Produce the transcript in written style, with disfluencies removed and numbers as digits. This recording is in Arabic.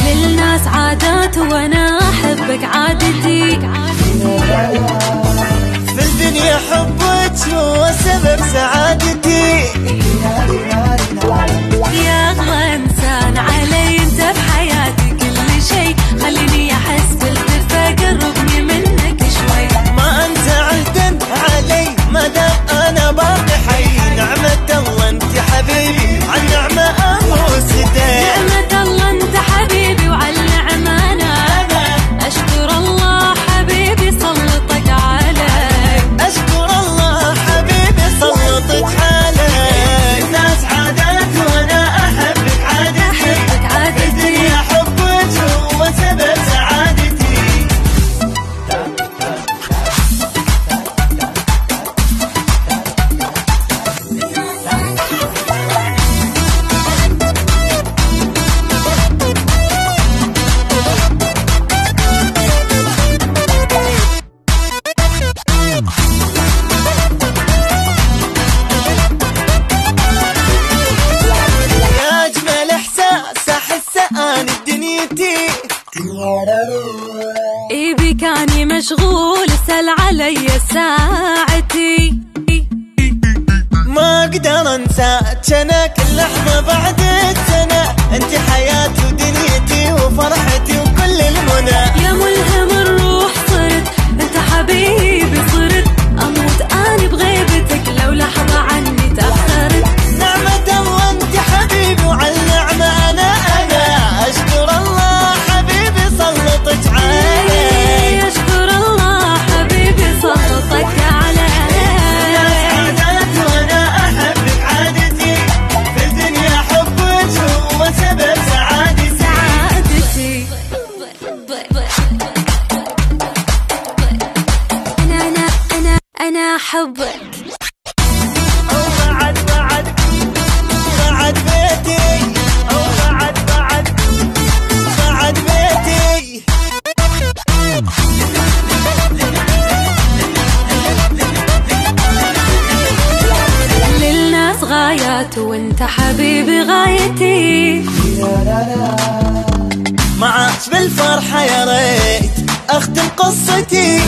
للناس عادات وانا احبك عادتي، في الدنيا حبك هو سبب سعادتي، يا اغلى انسان علي انت بحياتي، كل شي خليني احس بالدفى قربني منك شوي، ما انت عهدا علي ما دام انا باقي حي، نعمة الله انت حبيبي عالنعمة ابوس يديك، نعمة الله انت حبيبي وعالنعمة انا اشكر الله حبيبي سلطك علي، اشكر الله حبيبي سلطك علي، الناس عادات وانا احبك عادتي، في الدنيا حبك هو سبب سعادتي. يا اجمل احساس احسه انا بدنيتي، ايبي كاني مشغول اسأل علي ساعتي، ما اقدر انساك انا كل لحظه بعد السنه، انت حياتي ودنيتي وفرحتي وكل المنى، يا ملهم الروح صرت انت حبيبي صرت، اموت اني بغيبتك لو لحظة عني تأخرت، نعمة الله انت حبيبي وعالنعمة انا اشكر الله حبيبي سلطك علي، اشكر الله حبيبي سلطك علي، عادات وانا احبك عادتي، في الدنيا حبك هو سبب سعادتي، سعادتي انا احبك. بعد بيتي بعد بيتي للناس غايات وانت حبيبي غايتي، معاك بالفرحة يا ريت اختم قصتي.